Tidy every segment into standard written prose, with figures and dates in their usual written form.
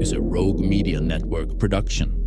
is a Rogue Media Network production.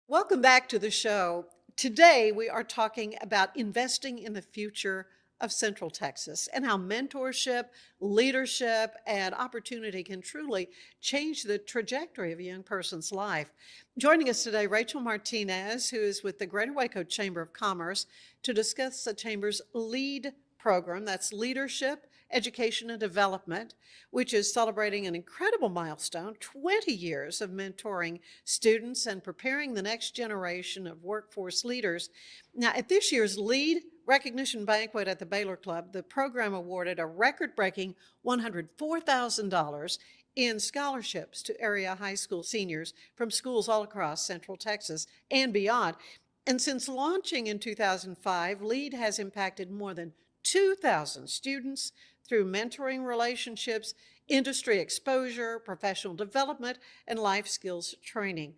Welcome back to the show. Today we are talking about investing in the future of Central Texas and how mentorship, leadership, and opportunity can truly change the trajectory of a young person's life. Joining us today, Rachel Martinez, who is with the Greater Waco Chamber of Commerce, to discuss the Chamber's LEAD program, that's Leadership, Education, and Development, which is celebrating an incredible milestone, 20 years of mentoring students and preparing the next generation of workforce leaders. Now, at this year's LEAD recognition banquet at the Baylor Club, the program awarded a record-breaking $104,000 in scholarships to area high school seniors from schools all across Central Texas and beyond. And since launching in 2005, LEAD has impacted more than 2,000 students through mentoring relationships, industry exposure, professional development, and life skills training.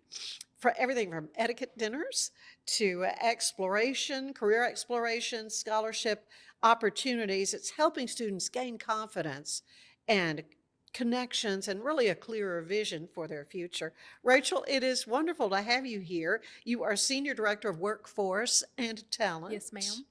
For everything from etiquette dinners to exploration, career exploration, scholarship opportunities, it's helping students gain confidence and connections and really a clearer vision for their future. Rachel, it is wonderful to have you here. You are Senior Director of Workforce and Talent. Yes, ma'am.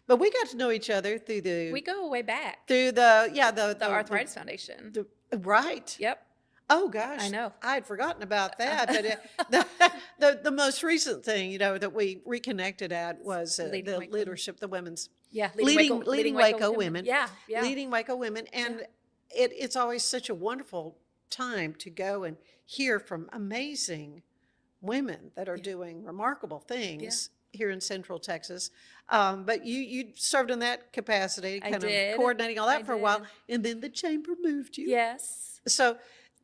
But we got to know each other through We go way back. the Arthritis Foundation. Right. Yep. Oh gosh, I know. I had forgotten about that. But the most recent thing that we reconnected at was the Waco. leadership, the women's Leading Waco women. Yeah. Leading Waco women, and it's always such a wonderful time to go and hear from amazing women that are doing remarkable things here in Central Texas. But you served in that capacity, kind of coordinating all that for a while, and then the chamber moved you. Yes. So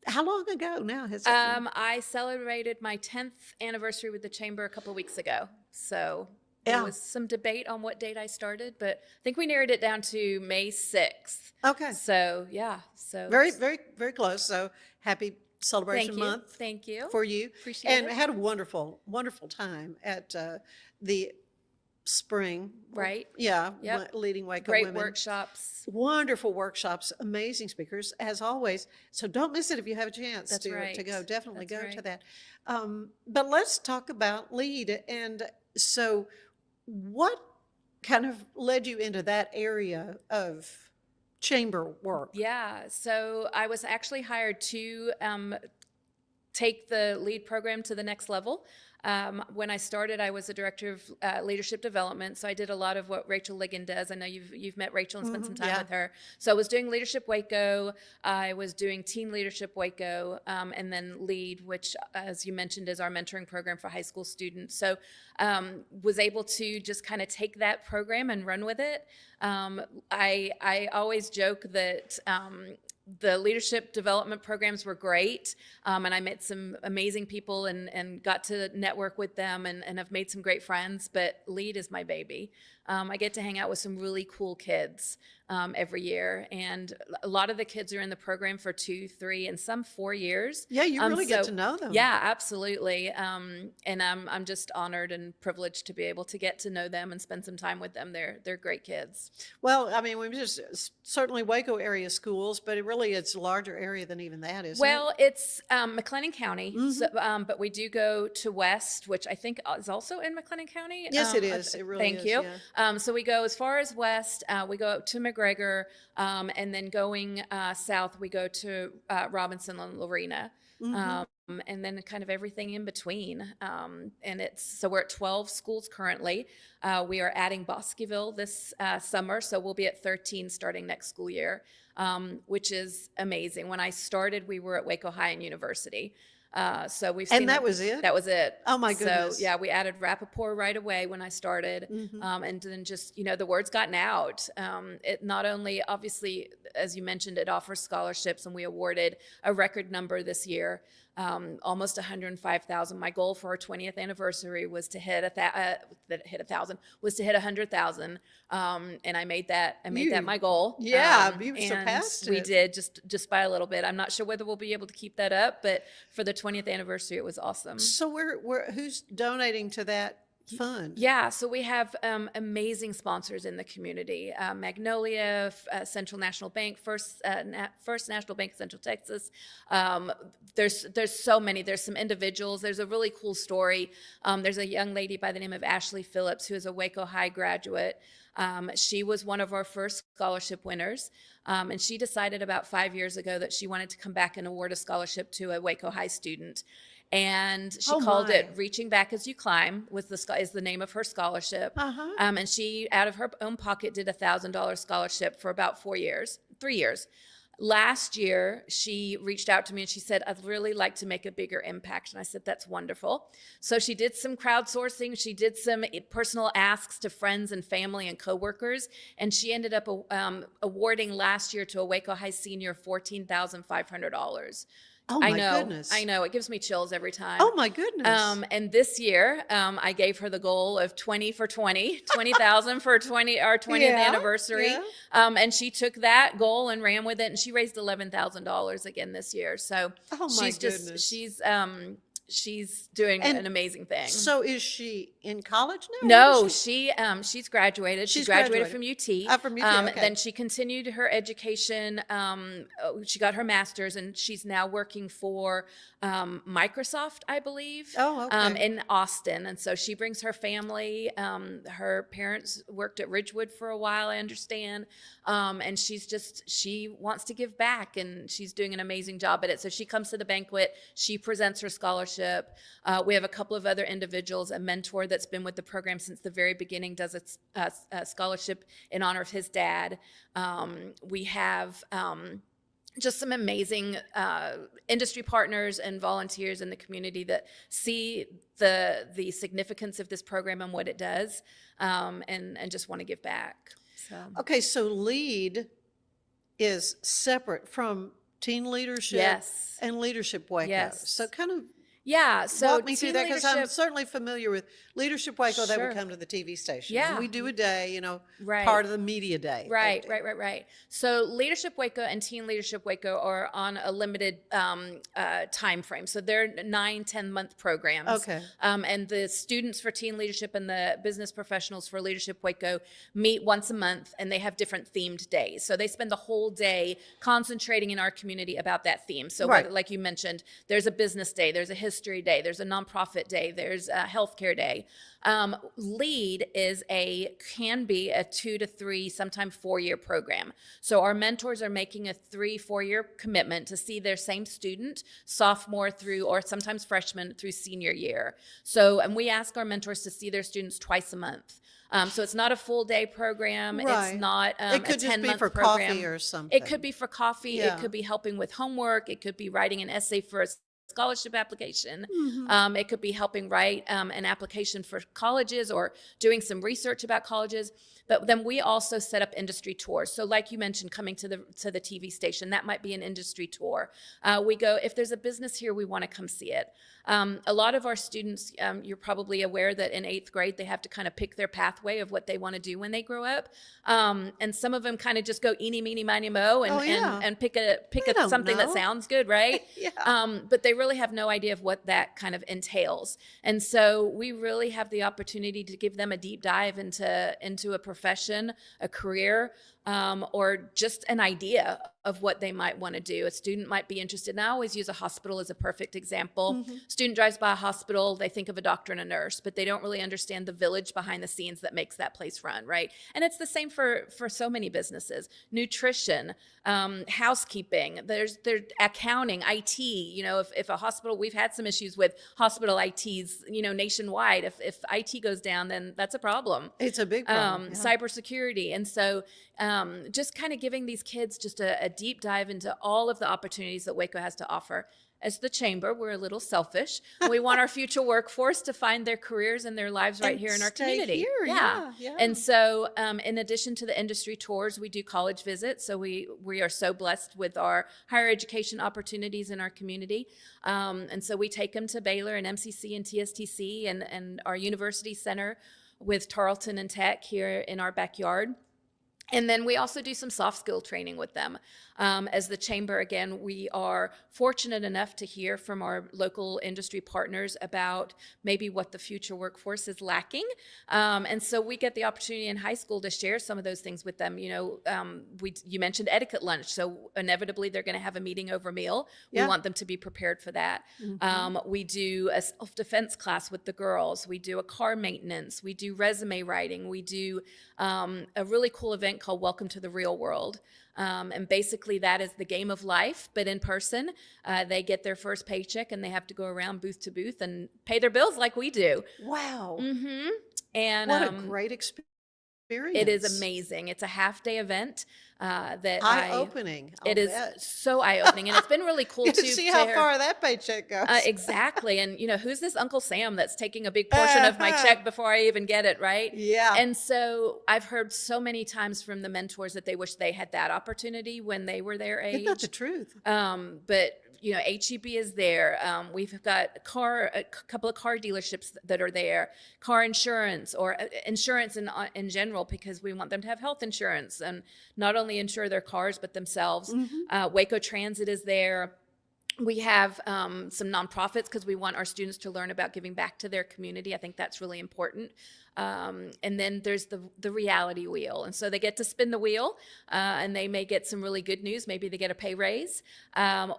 how long ago now has it been? I celebrated my 10th anniversary with the chamber a couple of weeks ago. So there was some debate on what date I started, but I think we narrowed it down to May 6th. Okay. So, yeah. So very, very, very close. So happy Celebration Month. Thank you. For you. Appreciate it. And had a wonderful, wonderful time at the spring. Right. Yeah. Yep. Leading Waco Great women. workshops. Wonderful workshops, amazing speakers, as always. So don't miss it if you have a chance to go. Definitely go to that. But let's talk about LEAD. And so what kind of led you into that area of chamber work? Yeah, so I was actually hired to take the LEAD program to the next level. When I started, I was a director of leadership development, so I did a lot of what Rachel Ligon does. I know you've met Rachel and spent some time with her. So I was doing Leadership Waco, I was doing Teen Leadership Waco, and then LEAD, which, as you mentioned, is our mentoring program for high school students. So was able to just kind of take that program and run with it. I always joke that the leadership development programs were great, and I met some amazing people and got to network with them and have made some great friends, but LEAD is my baby. I get to hang out with some really cool kids every year, and a lot of the kids are in the program for 2, 3, and some 4 years. Yeah, you really get to know them. Yeah, absolutely. And I'm just honored and privileged to be able to get to know them and spend some time with them. They're great kids. Well, I mean, we just certainly Waco area schools, but it's a larger area than even that, isn't it? Well, it's McLennan County, so, but we do go to West, which I think is also in McLennan County. Yes, it is. It really is. Thank you. Yeah. So we go as far as West, we go up to McGregor, and then going south, we go to Robinson and Lorena. And then kind of everything in between. And so we're at 12 schools currently. We are adding Bosqueville this summer, so we'll be at 13 starting next school year, which is amazing. When I started, we were at Waco High and University. So we've seen And that was it? That was it. Oh, my So goodness. yeah, we added Rappaport right away when I started. And then just, the word's gotten out. It not only, obviously, as you mentioned, it offers scholarships, and we awarded a record number this year, almost 105,000. My goal for our 20th anniversary was to hit 1,000, was to hit 100,000. And I made that my goal. Yeah, you and surpassed we it. did just by a little bit. I'm not sure whether we'll be able to keep that up, but for the 20th anniversary, it was awesome. So who's donating to that fund? Yeah, so we have amazing sponsors in the community. Magnolia, Central National Bank, First National Bank of Central Texas. There's so many. There's some individuals. There's a really cool story. There's a young lady by the name of Ashley Phillips, who is a Waco High graduate. She was one of our first scholarship winners. And she decided about 5 years ago that she wanted to come back and award a scholarship to a Waco High student. And she called it Reaching Back as You Climb is the name of her scholarship. And she, out of her own pocket, did $1,000 scholarship for about 3 years. Last year, she reached out to me and she said, I'd really like to make a bigger impact. And I said, that's wonderful. So she did some crowdsourcing. She did some personal asks to friends and family and coworkers. And she ended up awarding last year to a Waco High senior $14,500. Oh, my goodness. I know. It gives me chills every time. Oh, my goodness. And this year, I gave her the goal of 20,000 for our 20th anniversary. Yeah. And she took that goal and ran with it, and she raised $11,000 again this year. So Oh, my goodness. she's doing an amazing thing. So is she in college now? No, she's graduated. She She's graduated graduated. from UT. From UT, okay. Then she continued her education. She got her master's, and she's now working for Microsoft, I believe. Oh, okay. In Austin. And so she brings her family. Her parents worked at Ridgewood for a while, I understand. And she wants to give back, and she's doing an amazing job at it. So she comes to the banquet. She presents her scholarship. We have a couple of other individuals. A mentor that's been with the program since the very beginning does a scholarship in honor of his dad. We have just some amazing industry partners and volunteers in the community that see the significance of this program and what it does, and just want to give back. So. Okay, so LEAD is separate from Teen Leadership Yes. and Leadership Waco. Yes. So kind of Yeah, so walk me through teen that, because I'm leadership- certainly familiar with Leadership Waco. They Sure. would come to the TV station. Yeah. And we do a day, Right. part of the media day. Right. So Leadership Waco and Teen Leadership Waco are on a limited time frame. So they're 9-10 month programs. Okay. And the students for Teen Leadership and the business professionals for Leadership Waco meet once a month, and they have different themed days. So they spend the whole day concentrating in our community about that theme. So Right. like you mentioned, there's a business day, there's a history day, there's a nonprofit day, there's a healthcare day. LEAD can be a 2 to 3, sometimes 4-year program. So our mentors are making a 3-4 year commitment to see their same student sophomore through, or sometimes freshman through senior year. So, and we ask our mentors to see their students twice a month. So it's not a full day program. Right. It's not It could a just be 10-month for program. coffee or something. It could be for coffee. Yeah. It could be helping with homework. It could be writing an essay for a scholarship application. It could be helping write an application for colleges, or doing some research about colleges. But then we also set up industry tours. So like you mentioned, coming to the TV station, that might be an industry tour. We go, if there's a business here, we want to come see it. A lot of our students, you're probably aware that in 8th grade, they have to kind of pick their pathway of what they want to do when they grow up. And some of them kind of just go eeny, meeny, miny, mo, and pick don't something that know. sounds good, right? Yeah. But they really have no idea of what that kind of entails. And so we really have the opportunity to give them a deep dive into a profession, a career, or just an idea of what they might want to do. A student might be interested, and I always use a hospital as a perfect example. Student drives by a hospital, they think of a doctor and a nurse, but they don't really understand the village behind the scenes that makes that place run, right? And it's the same for so many businesses. Nutrition, housekeeping, there's accounting, IT. If a hospital, we've had some issues with hospital ITs, nationwide. If IT goes down, then that's a problem. It's a big problem. Yeah. Cybersecurity. And so just kind of giving these kids just a deep dive into all of the opportunities that Waco has to offer. as the chamber, we're a little selfish. We want our future workforce to find their careers and their lives right And here in our stay community. here, yeah. And so in addition to the industry tours, we do college visits. So we are so blessed with our higher education opportunities in our community. And so we take them to Baylor and MCC and TSTC and our university center with Tarleton and Tech here in our backyard. And then we also do some soft skill training with them. As the chamber, again, we are fortunate enough to hear from our local industry partners about maybe what the future workforce is lacking. And so we get the opportunity in high school to share some of those things with them. You mentioned etiquette lunch. So inevitably they're going to have a meeting over meal. We want them to be prepared for that. We do a self-defense class with the girls. We do a car maintenance. We do resume writing. We do a really cool event called Welcome to the Real World. And basically that is the game of life, but in person. They get their first paycheck and they have to go around booth to booth and pay their bills like we do. Wow. And what a great experience. It is amazing. It's a half-day event that eye-opening. It is so eye-opening, and it's been really cool to see how far that paycheck goes. Exactly, and who's this Uncle Sam that's taking a big portion of my check before I even get it, right? Yeah. And so I've heard so many times from the mentors that they wish they had that opportunity when they were their age. Isn't that the truth? But HEB is there. We've got a couple of car dealerships that are there, car insurance or insurance in general, because we want them to have health insurance and not only insure their cars, but themselves. Waco Transit is there. We have some nonprofits because we want our students to learn about giving back to their community. I think that's really important. And then there's the reality wheel. And so they get to spin the wheel and they may get some really good news. Maybe they get a pay raise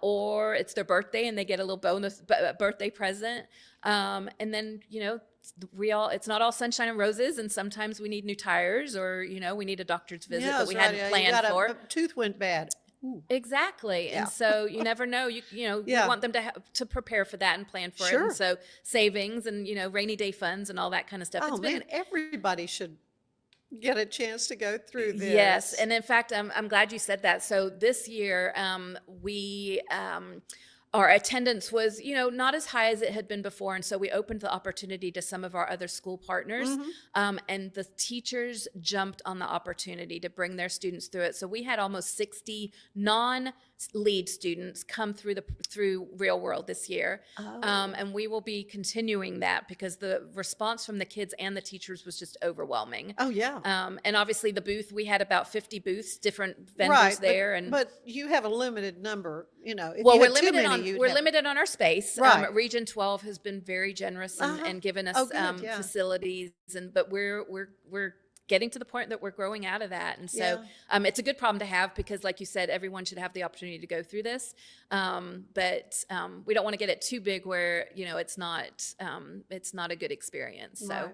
or it's their birthday and they get a little bonus birthday present. And then, it's not all sunshine and roses. And sometimes we need new tires or, we need a doctor's visit that we hadn't planned for. A tooth went bad. Ooh. Exactly. Yeah. And so you never know, you want them to prepare for that and plan for it. And so savings and, rainy day funds and all that kind of stuff. Oh man, everybody should get a chance to go through this. Yes. And in fact, I'm glad you said that. So this year our attendance was, not as high as it had been before. And so we opened the opportunity to some of our other school partners. And the teachers jumped on the opportunity to bring their students through it. So we had almost 60 non-lead students come through Real World this year. And we will be continuing that because the response from the kids and the teachers was just overwhelming. Oh, yeah. And obviously the booth, we had about 50 booths, different vendors there. But you have a limited number, if well, you we're had limited too many, we're limited on our space. Right. Region 12 has been very generous and given us facilities, but we're getting to the point that we're growing out of that. And so it's a good problem to have because like you said, everyone should have the opportunity to go through this. But we don't want to get it too big where, it's not a good experience. So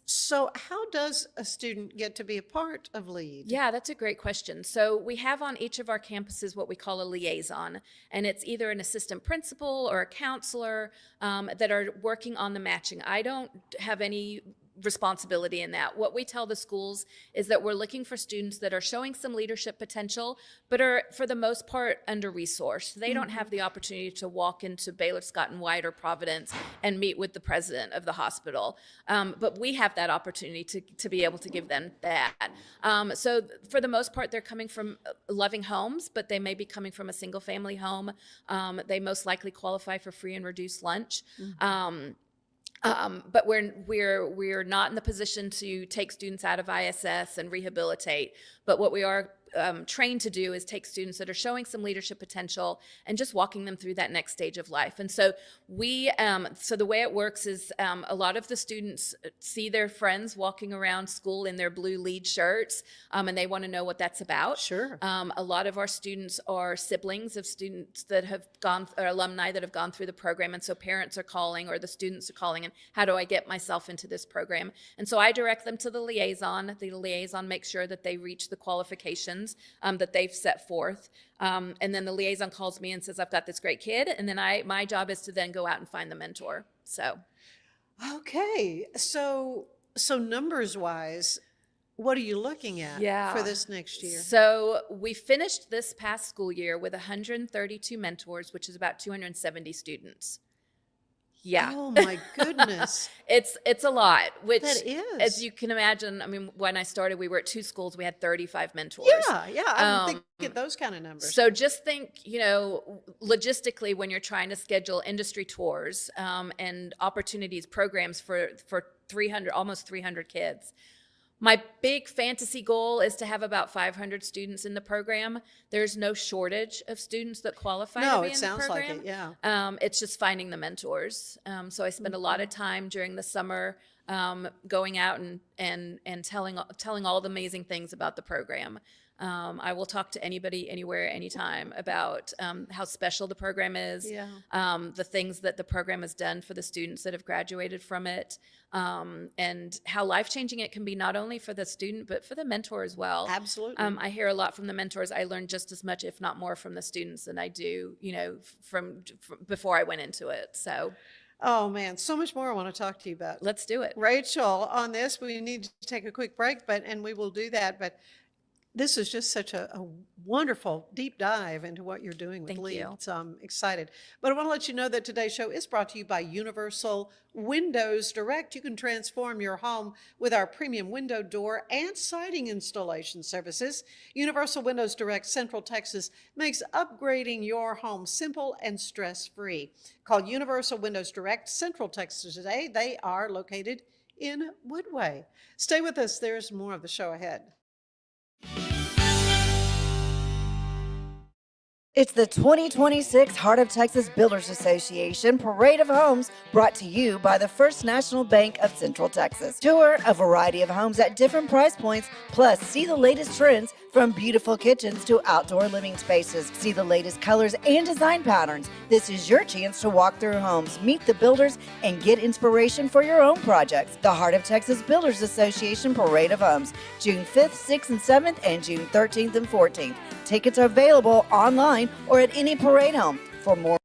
So how does a student get to be a part of LEAD? Yeah, that's a great question. So we have on each of our campuses what we call a liaison, and it's either an assistant principal or a counselor that are working on the matching. I don't have any responsibility in that. What we tell the schools is that we're looking for students that are showing some leadership potential, but are for the most part under-resourced. They don't have the opportunity to walk into Baylor Scott and White or Providence and meet with the president of the hospital. But we have that opportunity to be able to give them that. So for the most part, they're coming from loving homes, but they may be coming from a single family home. They most likely qualify for free and reduced lunch. But we're not in the position to take students out of ISS and rehabilitate. But what we are trained to do is take students that are showing some leadership potential and just walking them through that next stage of life. And so so the way it works is a lot of the students see their friends walking around school in their blue LEAD shirts, and they want to know what that's about. Sure. A lot of our students are siblings of students that have gone, or alumni that have gone through the program, and so parents are calling or the students are calling, and how do I get myself into this program? And so I direct them to the liaison. The liaison makes sure that they reach the qualifications that they've set forth. And then the liaison calls me and says, I've got this great kid. And then my job is to then go out and find the mentor. So. Okay. So numbers wise, What are you looking at Yeah. for this next year? So we finished this past school year with 132 mentors, which is about 270 students. Yeah. Oh my goodness. It's a lot, which That as is. you can imagine, I mean, when I started, we were at 2 schools, we had 35 mentors. Yeah, I would think at those kind of numbers. So just think, logistically, when you're trying to schedule industry tours and opportunities, programs for 300, almost 300 kids. My big fantasy goal is to have about 500 students in the program. There's no shortage of students that qualify to be in the program. No, it sounds like it, yeah. It's just finding the mentors. So I spend a lot of time during the summer going out and telling all the amazing things about the program. I will talk to anybody, anywhere, anytime about how special the program is, the things that the program has done for the students that have graduated from it, and how life-changing it can be not only for the student, but for the mentor as well. Absolutely. I hear a lot from the mentors. I learn just as much, if not more, from the students than I do, from before I went into it. So. Oh man, so much more I want to talk to you about. Let's do it. Rachel, on this, we need to take a quick break, and we will do that. But this is just such a wonderful deep dive into what you're doing with Thank LEAD. you. So I'm excited. But I want to let you know that today's show is brought to you by Universal Windows Direct. You can transform your home with our premium window, door, and siding installation services. Universal Windows Direct Central Texas makes upgrading your home simple and stress-free. Call Universal Windows Direct Central Texas today. They are located in Woodway. Stay with us. There's more of the show ahead. It's the 2026 Heart of Texas Builders Association Parade of Homes, brought to you by the First National Bank of Central Texas. Tour a variety of homes at different price points, plus see the latest trends from beautiful kitchens to outdoor living spaces. See the latest colors and design patterns. This is your chance to walk through homes, meet the builders, and get inspiration for your own projects. The Heart of Texas Builders Association Parade of Homes, June 5th, 6th, and 7th, and June 13th and 14th. Tickets are available online or at any parade home. For more,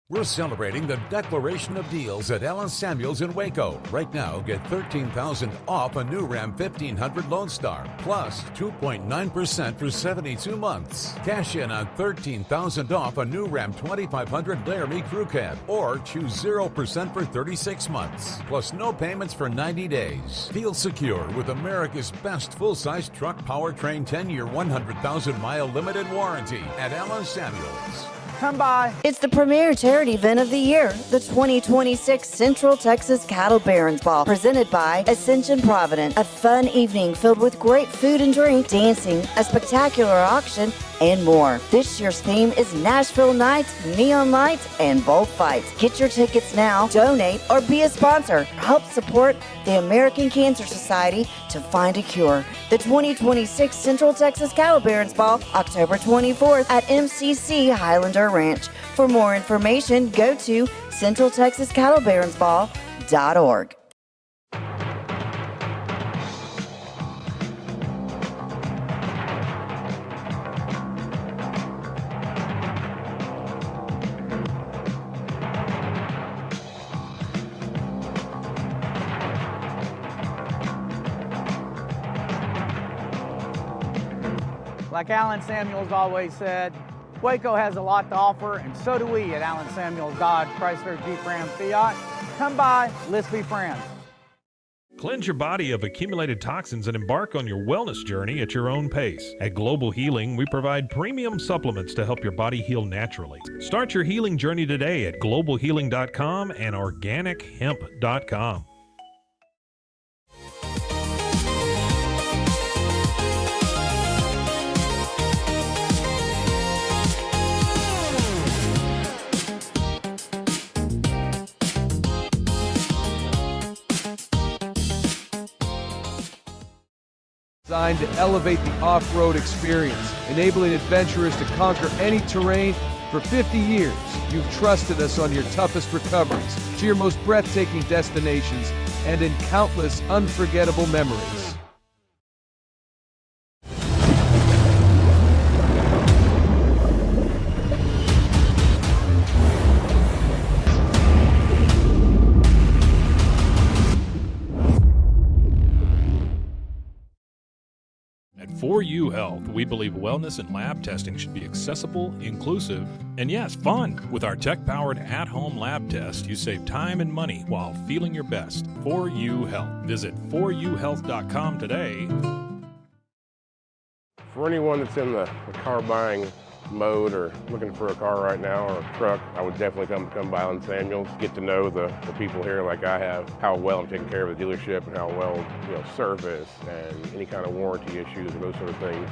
we're celebrating the Declaration of Deals at Allen Samuels in Waco. Right now, get $13,000 off a new Ram 1500 Lone Star, plus 2.9% for 72 months. Cash in on $13,000 off a new Ram 2500 Laramie Crew Cab, or choose 0% for 36 months, plus no payments for 90 days. Feel secure with America's best full-size truck powertrain 10-year, 100,000-mile limited warranty at Allen Samuels. Come by. it's the premier charity event of the year, the 2026 Central Texas Cattle Barons Ball, presented by Ascension Providence. A fun evening filled with great food and drink, dancing, a spectacular auction, and more. This year's theme is Nashville Nights, Neon Lights, and Bullfights. Get your tickets now, donate, or be a sponsor. Help support the American Cancer Society to find a cure. The 2026 Central Texas Cattle Barons Ball, October 24th at MCC Highlander Ranch. For more information, go to centraltexascattlebaronsball.org. Like Allen Samuels always said, Waco has a lot to offer, and so do we at Allen Samuels Dodge, Chrysler, Jeep, Ram, Fiat. Come by, let's be friends. Cleanse your body of accumulated toxins and embark on your wellness journey at your own pace. At Global Healing, we provide premium supplements to help your body heal naturally. Start your healing journey today at globalhealing.com and organichemp.com. Designed to elevate the off-road experience, enabling adventurers to conquer any terrain. For 50 years, you've trusted us on your toughest recoveries, to your most breathtaking destinations, and in countless unforgettable memories. At 4U Health, we believe wellness and lab testing should be accessible, inclusive, and yes, fun. With our tech-powered at-home lab test, you save time and money while feeling your best. 4U Health. Visit 4uhealth.com today. For anyone that's in the car buying mode or looking for a car right now or a truck, I would definitely come by Allen Samuels, get to know the people here like I have, how well I'm taking care of the dealership and how well, service and any kind of warranty issues and those sort of things.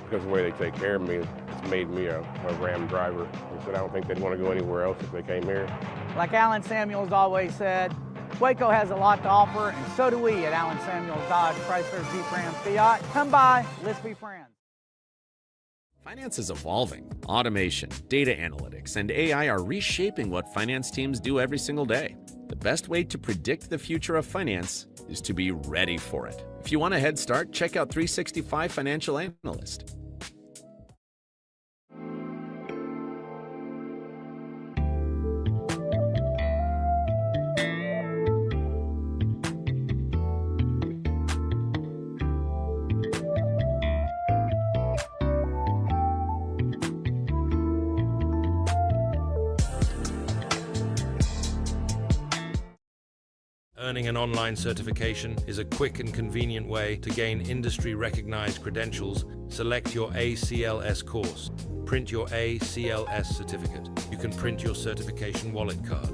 Because of the way they take care of me, it's made me a Ram driver. I said I don't think they'd want to go anywhere else if they came here. Like Allen Samuels always said, Waco has a lot to offer, and so do we at Allen Samuels Dodge, Chrysler, Jeep, Ram, Fiat. Come by, let's be friends. Finance is evolving. Automation, data analytics, and AI are reshaping what finance teams do every single day. The best way to predict the future of finance is to be ready for it. If you want a head start, check out 365 Financial Analyst. Earning an online certification is a quick and convenient way to gain industry-recognized credentials. Select your ACLS course. Print your ACLS certificate. You can print your certification wallet card.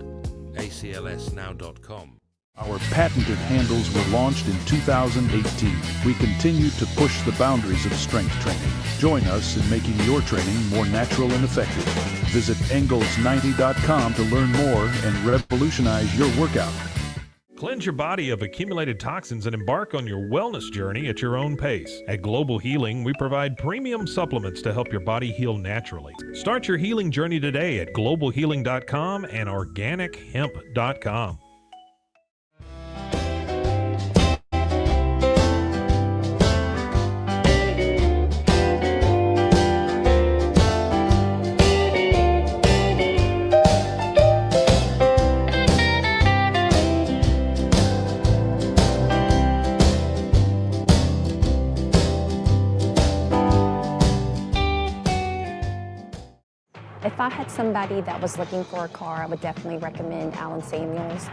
aclsnow.com. Our patented handles were launched in 2018. We continue to push the boundaries of strength training. Join us in making your training more natural and effective. Visit Engels90.com to learn more and revolutionize your workout. Cleanse your body of accumulated toxins and embark on your wellness journey at your own pace. At Global Healing, we provide premium supplements to help your body heal naturally. Start your healing journey today at globalhealing.com and organichemp.com. If I had somebody that was looking for a car, I would definitely recommend Allen Samuels.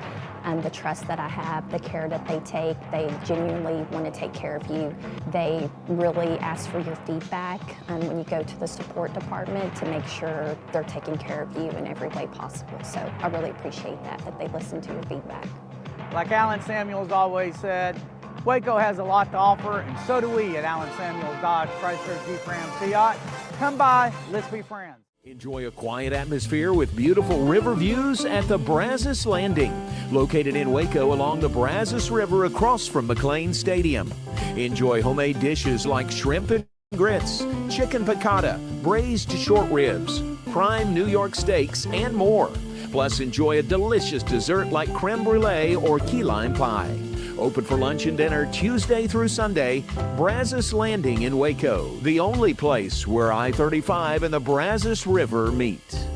The trust that I have, the care that they take, they genuinely want to take care of you. They really ask for your feedback when you go to the support department to make sure they're taking care of you in every way possible. So I really appreciate that they listen to your feedback. Like Allen Samuels always said, Waco has a lot to offer, and so do we at Allen Samuels Dodge, Chrysler, Jeep, Ram, Fiat. Come by, let's be friends. Enjoy a quiet atmosphere with beautiful river views at the Brazos Landing, located in Waco along the Brazos River across from McLean Stadium. Enjoy homemade dishes like shrimp and grits, chicken piccata, braised short ribs, prime New York steaks, and more. Plus, enjoy a delicious dessert like creme brulee or key lime pie. Open for lunch and dinner Tuesday through Sunday. Brazos Landing in Waco, the only place where I-35 and the Brazos River meet.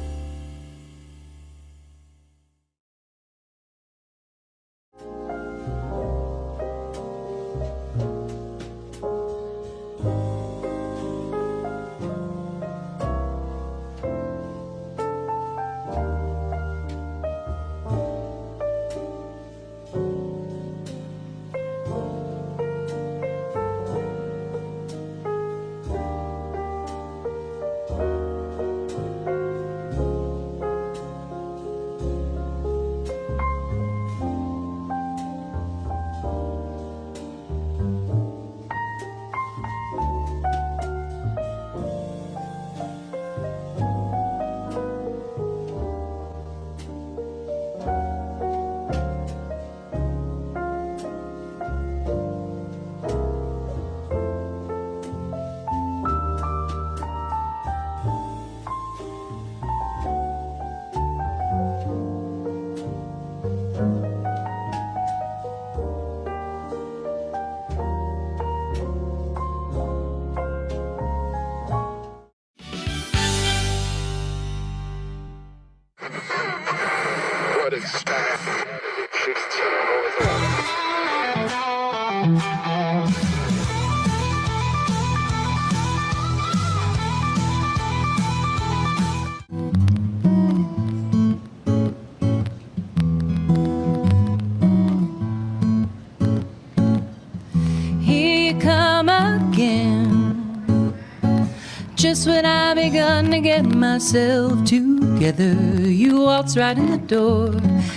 Just when I begun to get myself together, you waltz right in the door,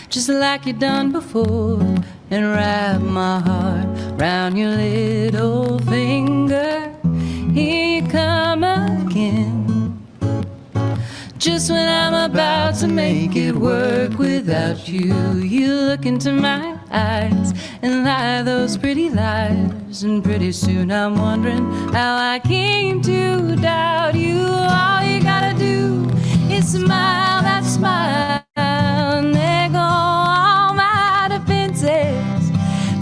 just like you done before, and wrap my heart round your little finger. Here you come again. Just when I'm about to make it work without you, you look into my eyes and lie those pretty lies. And pretty soon I'm wondering how I came to doubt you. All you gotta do is smile that smile, and there go all my defenses.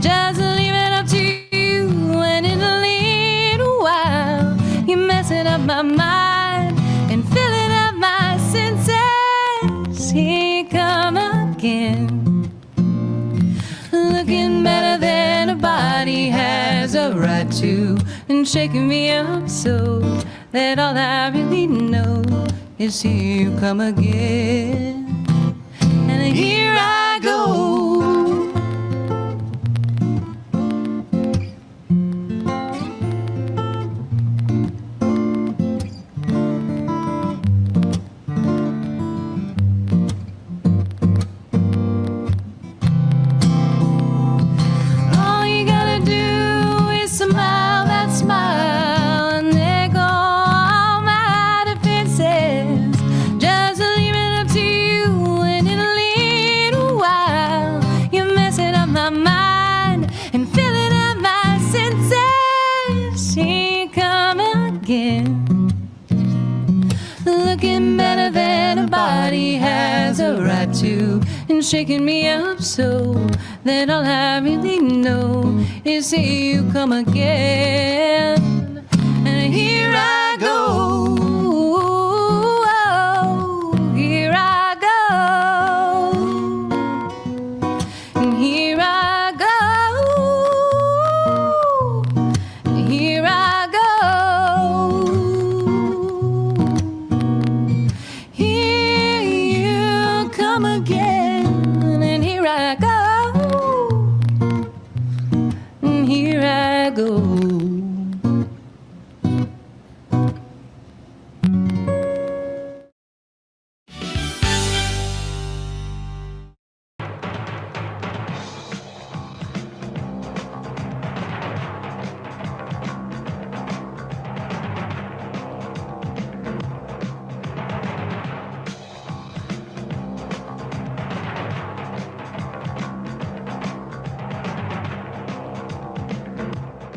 Just leave it up to you, and in a little while you're messing up my mind and filling up my senses. Here you come again, looking better than a body has a right to, and shaking me up so that all I really know is here you come again. And here I go. All you gotta do is smile that smile, and there go all my defenses. Just leave it up to you, and in a little while you're messing up my mind and filling up my senses. Here you come again, looking better than a body has a right to, and shaking me up so that all I really know is here you come again. And here I go. Here I go. And here I go. Here I go. Here you come again, and here I go. And here I go.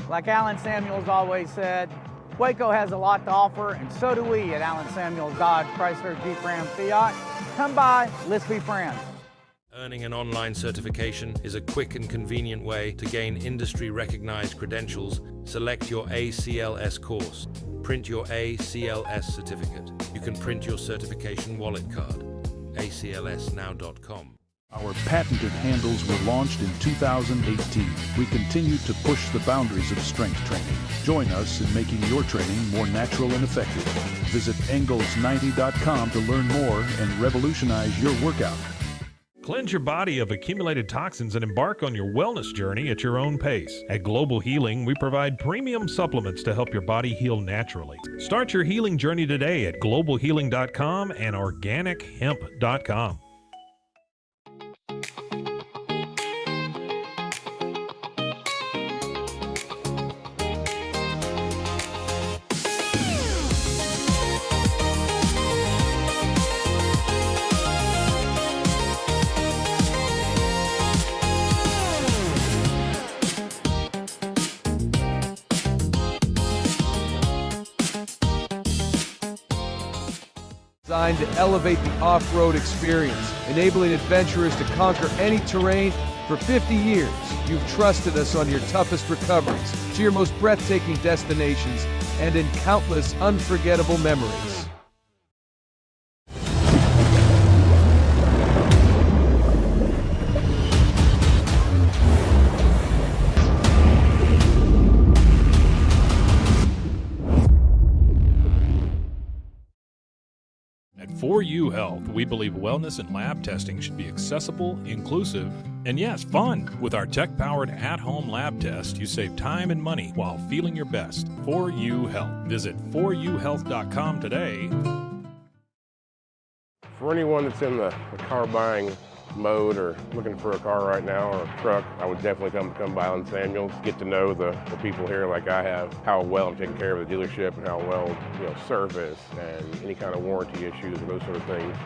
Like Alan Samuels always said, Waco has a lot to offer, and so do we at Alan Samuels Dodge, Chrysler, Jeep, Ram, Fiat. Come by, let's be friends. Earning an online certification is a quick and convenient way to gain industry-recognized credentials. Select your ACLS course. Print your ACLS certificate. You can print your certification wallet card. aclsnow.com. Our patented handles were launched in 2018. We continue to push the boundaries of strength training. Join us in making your training more natural and effective. Visit Engels90.com to learn more and revolutionize your workout. Cleanse your body of accumulated toxins and embark on your wellness journey at your own pace. At Global Healing, we provide premium supplements to help your body heal naturally. Start your healing journey today at globalhealing.com and organichemp.com. Designed to elevate the off-road experience, enabling adventurers to conquer any terrain. For 50 years, you've trusted us on your toughest recoveries, to your most breathtaking destinations, and in countless unforgettable memories. At For You Health, we believe wellness and lab testing should be accessible, inclusive, and yes, fun. With our tech-powered at-home lab test, you save time and money while feeling your best. For You Health. Visit foryouhealth.com today. For anyone that's in the car buying mode or looking for a car right now or a truck, I would definitely come by Alan Samuels, get to know the people here like I have, how well I'm taking care of the dealership and how well, service and any kind of warranty issues or those sort of things.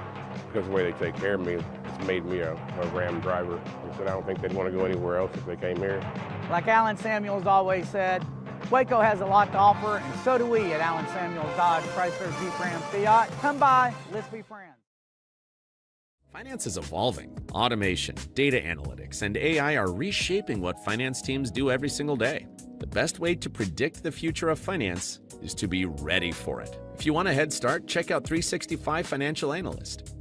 Because of the way they take care of me, it's made me a Ram driver. And so I don't think they'd want to go anywhere else if they came here. Like Alan Samuels always said, Waco has a lot to offer, and so do we at Alan Samuels Dodge, Chrysler, Jeep, Ram, Fiat. Come by, let's be friends. Finance is evolving. Automation, data analytics, and AI are reshaping what finance teams do every single day. The best way to predict the future of finance is to be ready for it. If you want a head start, check out 365 Financial Analyst.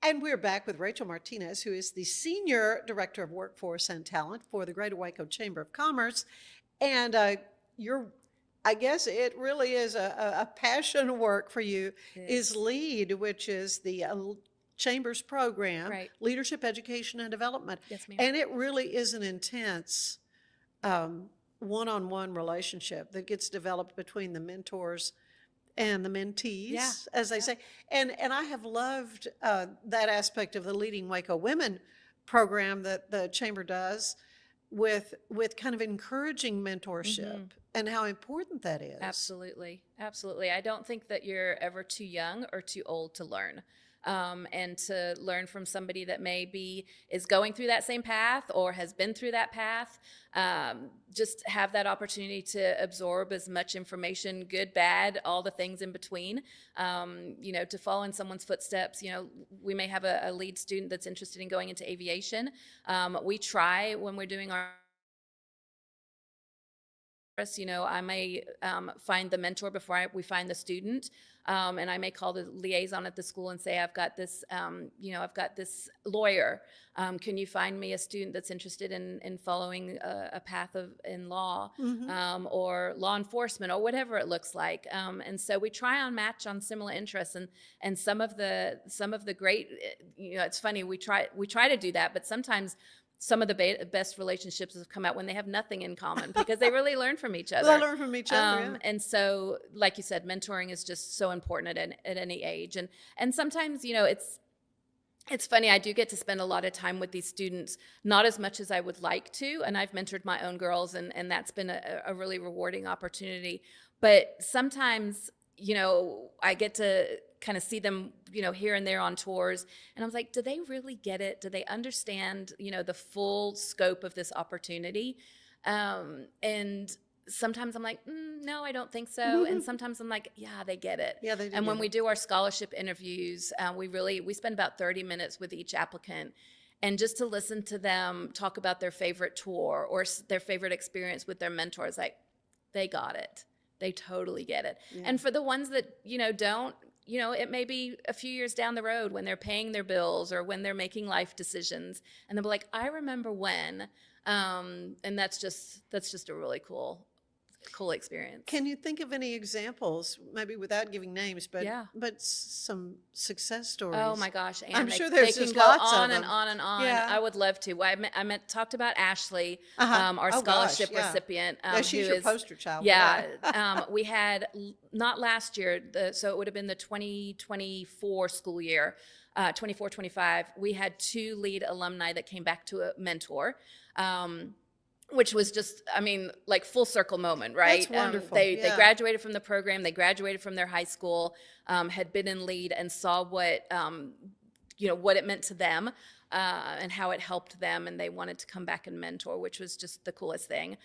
And we're back with Rachel Martinez, who is the Senior Director of Workforce and Talent for the Greater Waco Chamber of Commerce. And I guess it really is a passion work for you, is LEAD, which is the Chamber's program, Right. Leadership, Education, and Development. Yes, ma'am. And it really is an intense one-on-one relationship that gets developed between the mentors and the mentees, as they say. And I have loved that aspect of the Leading Waco Women program that the Chamber does with kind of encouraging mentorship and how important that is. Absolutely. Absolutely. I don't think that you're ever too young or too old to learn. And to learn from somebody that maybe is going through that same path or has been through that path, just have that opportunity to absorb as much information, good, bad, all the things in between, to follow in someone's footsteps. We may have a lead student that's interested in going into aviation. We try when we're doing our I may find the mentor before we find the student, and I may call the liaison at the school and say, I've got this, I've got this lawyer. Can you find me a student that's interested in following a path in law or law enforcement or whatever it looks like? And so we try on match on similar interests, and some of the great, it's funny, we try to do that, but sometimes some of the best relationships have come out when they have nothing in common because they really learn from each other. They learn from each other, yeah. And so, like you said, mentoring is just so important at any age. And sometimes, it's funny, I do get to spend a lot of time with these students, not as much as I would like to, and I've mentored my own girls, and that's been a really rewarding opportunity. But sometimes, I get to kind of see them, here and there on tours. And I was like, do they really get it? Do they understand, the full scope of this opportunity? And sometimes I'm like, no, I don't think so. And sometimes I'm like, yeah, they get it. Yeah, they do. And when we do our scholarship interviews, we spend about 30 minutes with each applicant. And just to listen to them talk about their favorite tour or their favorite experience with their mentors, like, they got it. They totally get it. Yeah. And for the ones that, don't, it may be a few years down the road when they're paying their bills or when they're making life decisions, and they'll be like, I remember when, and that's just a really cool experience. Can you think of any examples, maybe without giving names, but Yeah. but some success stories? Oh my gosh, Anne, I'm they, sure there's they can just go lots on of and them. on and on. Yeah. I would love to. Talked about Ashley, our Oh, scholarship gosh, yeah. recipient. Yeah, she's who your is- poster child for Yeah, that. we had not last year, so it would have been the 2024 school year, 24-25. We had 2 lead alumni that came back to a mentor. Which was just, like full circle moment, right? That's wonderful. They Yeah. graduated from the program, they graduated from their high school, had been in lead and saw what it meant to them and how it helped them, and they wanted to come back and mentor, which was just the coolest thing.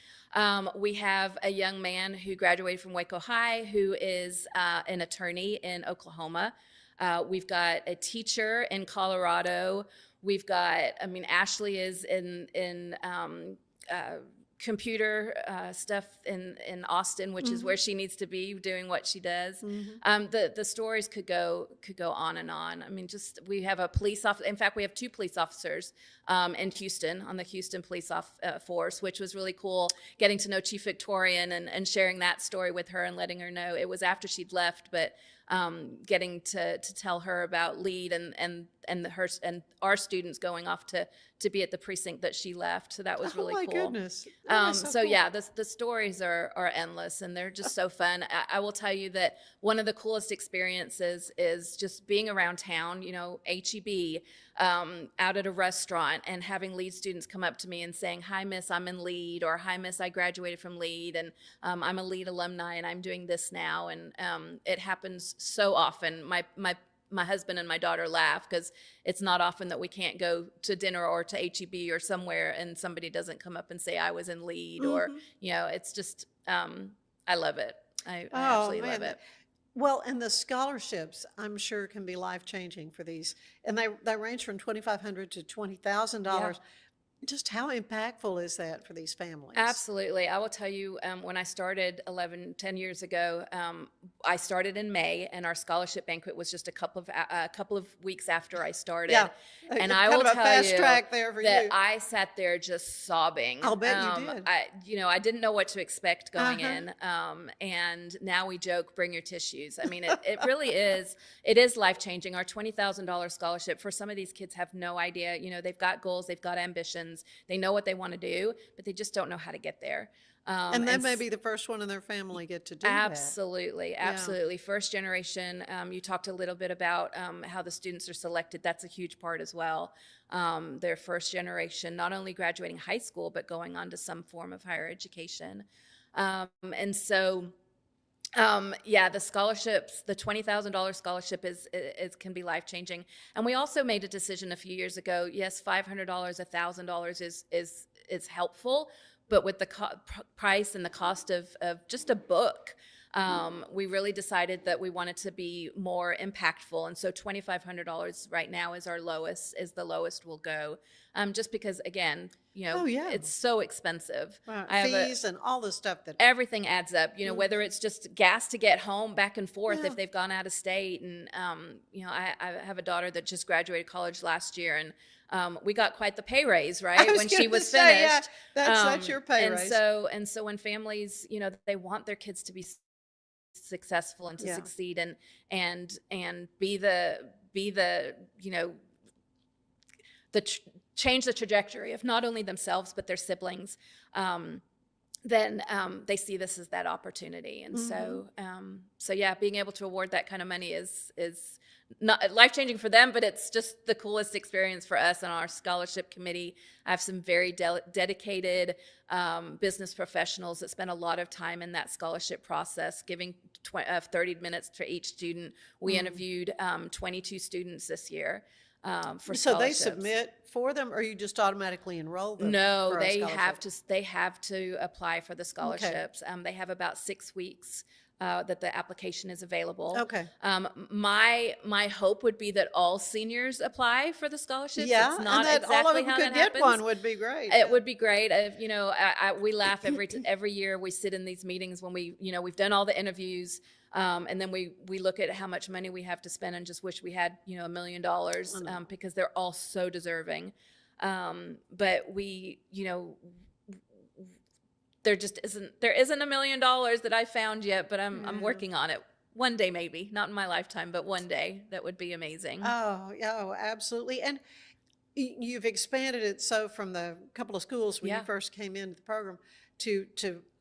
We have a young man who graduated from Waco High who is an attorney in Oklahoma. We've got a teacher in Colorado. We've got, Ashley is in computer stuff in Austin, which is where she needs to be doing what she does. The stories could go on and on. I mean, just we have a police officer. In fact, we have 2 police officers in Houston on the Houston Police Force, which was really cool. Getting to know Chief Victorian and sharing that story with her and letting her know it was after she'd left, but getting to tell her about LEAD and our students going off to be at the precinct that she left. So that was really cool. Oh my goodness. That is so cool. Yeah, the stories are endless and they're just so fun. I will tell you that one of the coolest experiences is just being around town, you know, HEB, out at a restaurant and having LEAD students come up to me and saying, "Hi, Miss, I'm in LEAD," or "Hi, Miss, I graduated from LEAD, and I'm a LEAD alumni and I'm doing this now." And it happens so often. My husband and my daughter laugh because it's not often that we can't go to dinner or to HEB or somewhere and somebody doesn't come up and say I was in LEAD or, you know, it's just, I love it. I absolutely love it. Well, and the scholarships, I'm sure, can be life-changing for these. And they range from $2,500 to $20,000. Yeah. Just how impactful is that for these families? Absolutely. I will tell you, when I started 10 years ago, I started in May, and our scholarship banquet was just a couple of weeks after I started. Yeah. And Kind I will of a tell fast you track there for that you. I sat there just sobbing. I'll bet you did. I didn't know what to expect going in. And now we joke, bring your tissues. I mean, it really is. It is life-changing. Our $20,000 scholarship, for some of these kids have no idea. You know, they've got goals, they've got ambitions. They know what they want to do, but they just don't know how to get there. And they may be the first one in their family get to do absolutely, that. Absolutely. First generation, you talked a little bit about how the students are selected. That's a huge part as well. Their first generation, not only graduating high school, but going on to some form of higher education. And so, the scholarships, the $20,000 scholarship is can be life-changing. And we also made a decision a few years ago. Yes, $500, $1,000 is helpful, but with the price and the cost of just a book, we really decided that we wanted to be more impactful. And so $2,500 right now is the lowest we'll go. Just because, again, you know, it's so expensive. Fees and all the stuff that everything adds up, you know, whether it's just gas to get home back and forth if they've gone out of state. And, you know, I have a daughter that just graduated college last year, and we got quite the pay raise, right? When she was finished. Yeah, that's your pay raise. And so when families, you know, they want their kids to be successful and to succeed and be the, you know, change the trajectory of not only themselves but their siblings, then they see this as that opportunity. And so being able to award that kind of money is not life-changing for them, but it's just the coolest experience for us and our scholarship committee. I have some very dedicated business professionals that spend a lot of time in that scholarship process, giving 30 minutes for each student. We interviewed 22 students this year. So they submit for them, or you just automatically enroll them? No, they have to apply for the scholarships. Okay. They have about 6 weeks that the application is available. Okay. My hope would be that all seniors apply for the scholarships. Yeah, it's not and that exactly all of them how could that get happens. one would be great. It would be great. You know, we laugh every year we sit in these meetings when we've done all the interviews. And then we look at how much money we have to spend and just wish we had, you know, $1 million because they're all so deserving. But we, you know, there isn't $1 million that I found yet, but I'm working on it. One day, maybe, not in my lifetime, but one day. That would be amazing. Oh, absolutely. And you've expanded it so from the couple of schools when you first came into the program to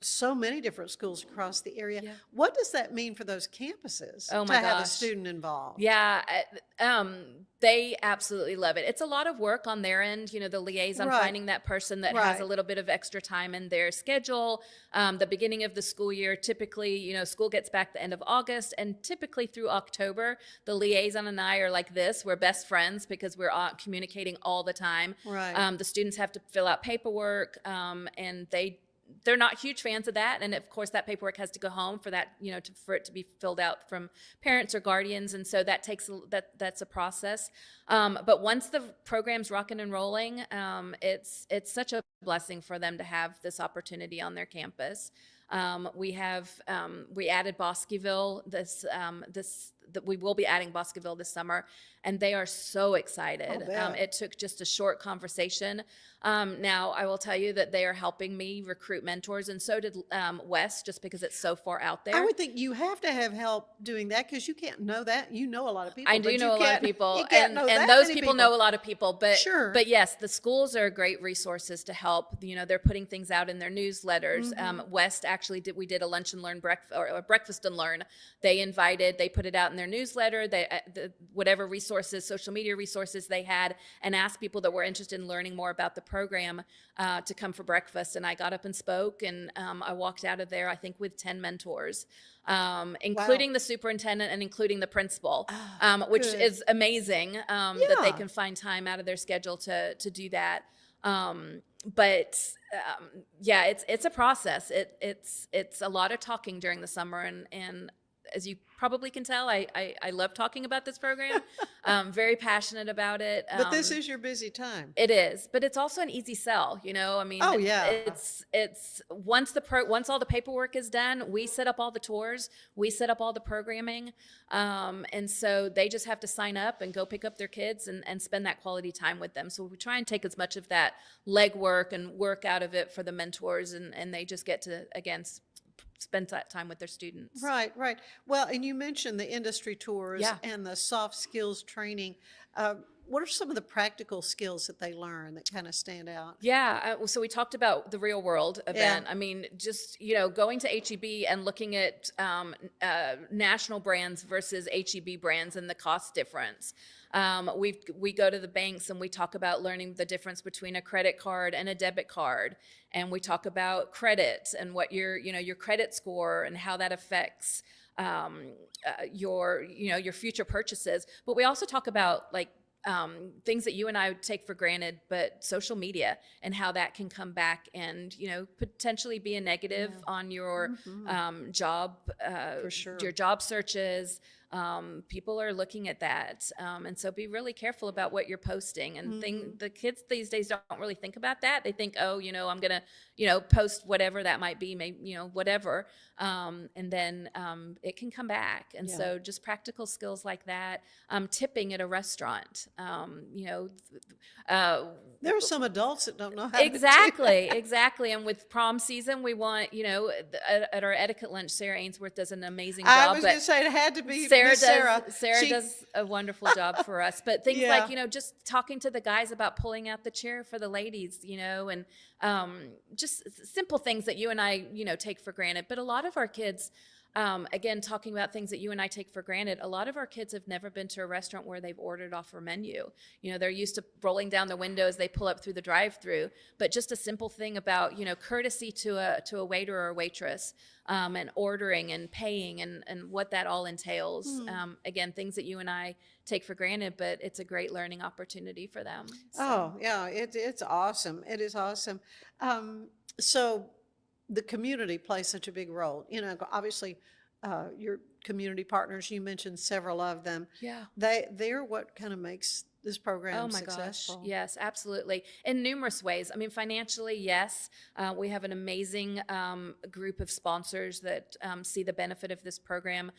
so many different schools across the area. Yeah. What does that mean for those campuses to have a student involved? Yeah, they absolutely love it. It's a lot of work on their end, you know, the liaison, finding that person that has a little bit of extra time in their schedule. The beginning of the school year, typically, you know, school gets back the end of August, and typically through October, the liaison and I are like this. We're best friends because we're communicating all the time. Right. The students have to fill out paperwork, and they're not huge fans of that, and of course that paperwork has to go home for that, for it to be filled out from parents or guardians, and so that takes that's a process. But once the program's rocking and rolling, it's such a blessing for them to have this opportunity on their campus. We added Bosqueville we will be adding Bosqueville this summer, and they are so excited. It took just a short conversation. Now I will tell you that they are helping me recruit mentors, and so did Wes, just because it's so far out there. I would think you have to have help doing that, because you can't know that. You know a lot of people. I do know a lot of people, you can't know and that those many people know a lot of people. But sure. But yes, the schools are great resources to help. They're putting things out in their newsletters. West actually we did a lunch and learn breakfast or a breakfast and learn. They put it out in their newsletter. Whatever resources, social media resources they had, and asked people that were interested in learning more about the program to come for breakfast. And I got up and spoke, and I walked out of there, I think, with 10 mentors, including the superintendent and including the principal, which is amazing that they can find time out of their schedule to do that. Yeah, it's a process. It's a lot of talking during the summer, and as you probably can tell, I love talking about this program. Very passionate about it. But this is your busy time. It is, but it's also an easy sell. I mean, oh yeah, it's once all the paperwork is done, we set up all the tours, we set up all the programming, and so they just have to sign up and go pick up their kids and spend that quality time with them. So we try and take as much of that legwork and work out of it for the mentors, and they just get to, again, spend that time with their students. Right. Well, and you mentioned the industry tours and the soft skills training. What are some of the practical skills that they learn that kind of stand out? Yeah, so we talked about the real world event. I mean, just, going to HEB and looking at national brands versus HEB brands and the cost difference. We go to the banks and we talk about learning the difference between a credit card and a debit card, and we talk about credit and what your credit score and how that affects your future purchases. But we also talk about things that you and I would take for granted, but social media and how that can come back and potentially be a negative on your job, for sure. your job searches. People are looking at that, and so be really careful about what you're posting. And the kids these days don't really think about that. They think, oh, I'm gonna post whatever that might be, maybe whatever, and then it can come back. And so just practical skills like that. Tipping at a restaurant, there are some adults that don't know how exactly to do exactly. And with prom season, we want at our etiquette lunch, Sarah Ainsworth does an amazing job. I was going to say it had to be Sarah She does a wonderful job for us. But things like, just talking to the guys about pulling out the chair for the ladies, and just simple things that you and I, take for granted. But a lot of our kids, again, talking about things that you and I take for granted, a lot of our kids have never been to a restaurant where they've ordered off a menu. They're used to rolling down the window as they pull up through the drive-through. But just a simple thing about, courtesy to a waiter or a waitress, and ordering and paying and what that all entails. Again, things that you and I take for granted, but it's a great learning opportunity for them. So. Oh, yeah, it's awesome. It is awesome. So the community plays such a big role. Obviously, your community partners, you mentioned several of them. Yeah. They're what kind of makes this program Oh successful. my gosh, yes, absolutely. In numerous ways. I mean, financially, yes. We have an amazing group of sponsors that see the benefit of this program.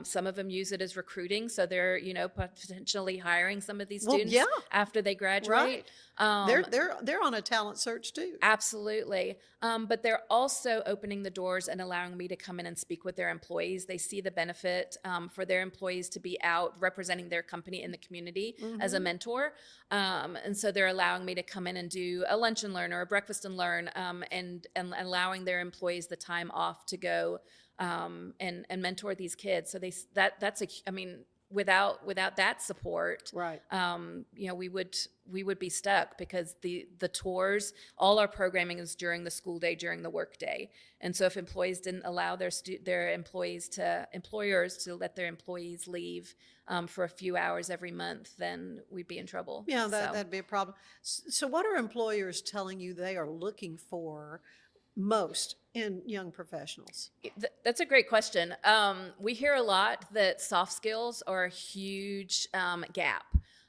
Some of them use it as recruiting, so they're potentially hiring some of these students after they graduate. Right. They're on a talent search too. Absolutely. But they're also opening the doors and allowing me to come in and speak with their employees. They see the benefit for their employees to be out representing their company in the community as a mentor. And so they're allowing me to come in and do a lunch and learn or a breakfast and learn, and allowing their employees the time off to go and mentor these kids. So without that support, right? We would be stuck, because the tours, all our programming is during the school day, during the work day. And so if employees didn't allow their employers to let their employees leave for a few hours every month, then we'd be in trouble. Yeah, that'd be a problem. So what are employers telling you they are looking for most in young professionals? That's a great question. We hear a lot that soft skills are a huge gap.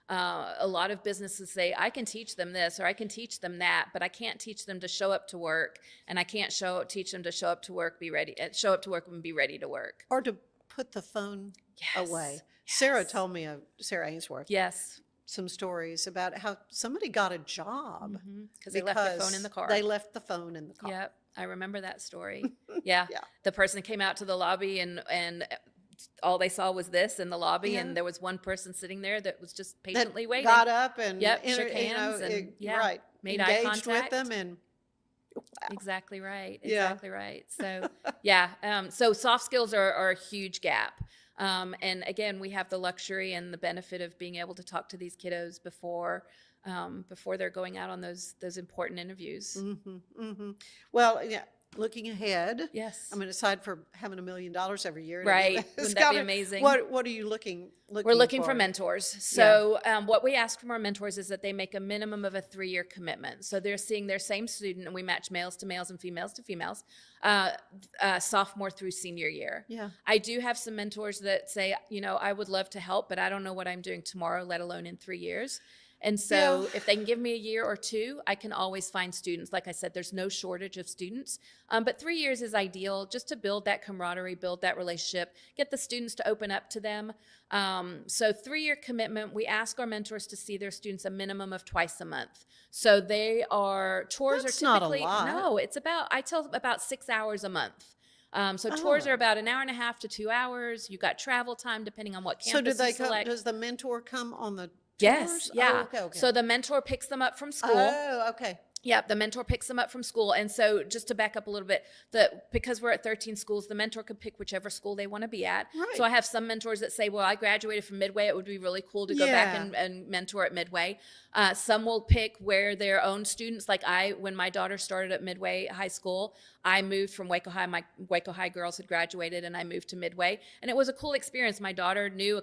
A lot of businesses say, I can teach them this or I can teach them that, but I can't teach them to show up to work, and I can't teach them to show up to work and be ready to work. Or to put the phone away. Yes. Sarah told me, Sarah Ainsworth, Yes. some stories about how somebody got a job because they left their phone in the car. They left the phone in the car. Yep, I remember that story. Yeah. Yeah. The person came out to the lobby and all they saw was this in the lobby, and there was one person sitting there that was just patiently waiting. Got up and shook hands and made eye engaged contact with them, and wow. Exactly right. Yeah. Exactly right. So so soft skills are a huge gap. And again, we have the luxury and the benefit of being able to talk to these kiddos before they're going out on those important interviews. Well, yeah. Looking ahead, yes. I mean, aside for having $1 million every year, right? Wouldn't that be amazing? What are you looking? We're looking for mentors. So what we ask from our mentors is that they make a minimum of a 3-year commitment. So they're seeing their same student, and we match males to males and females to females, sophomore through senior year. Yeah. I do have some mentors that say, I would love to help, but I don't know what I'm doing tomorrow, let alone in 3 years. And so if they can give me a year or two, I can always find students. Like I said, there's no shortage of students, but 3 years is ideal just to build that camaraderie, build that relationship, get the students to open up to them. So 3-year commitment, we ask our mentors to see their students a minimum of twice a month. So tours That's are typically, not a lot. no, I tell about 6 hours a month. So tours are about 1.5 hours to 2 hours. You got travel time depending on what campus you select. Does the mentor come on the Yes, tours? yeah. Oh, okay. So the mentor picks them up from school. Oh, okay. Yep, the mentor picks them up from school. And so just to back up a little bit, because we're at 13 schools, the mentor could pick whichever school they want to be at. Right. So I have some mentors that say, well, I graduated from Midway. It would be really cool to go back and mentor at Midway. Some will pick where their own students, like when my daughter started at Midway High School, I moved from Waco High. My Waco High girls had graduated, and I moved to Midway. And it was a cool experience. My daughter knew,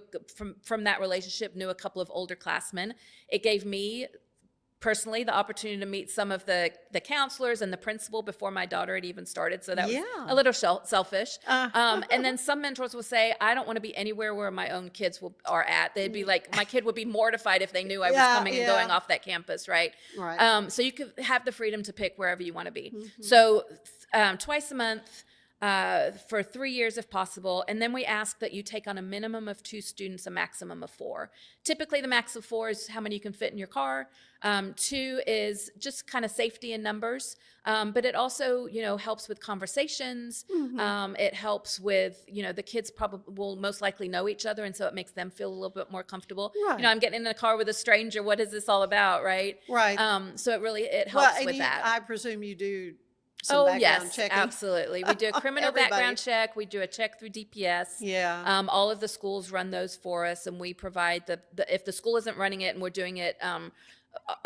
from that relationship, knew a couple of older classmen. It gave me personally the opportunity to meet some of the counselors and the principal before my daughter had even started. So that was a little selfish. And then some mentors will say, I don't want to be anywhere where my own kids are at. They'd be like, my kid would be mortified if they knew I was coming and going off that campus, right? So you could have the freedom to pick wherever you want to be. So twice a month, for 3 years if possible. And then we ask that you take on a minimum of 2 students, a maximum of 4. Typically the max of 4 is how many you can fit in your car. 2 is just kind of safety in numbers. But it also, helps with conversations. It helps with, the kids probably will most likely know each other. And so it makes them feel a little bit more comfortable. Right. I'm getting in a car with a stranger. What is this all about? Right. Right. So it helps with that. I presume you do some background checking. Absolutely. We do a criminal background check. We do a check through DPS. Yeah. All of the schools run those for us, and we provide if the school isn't running it and we're doing it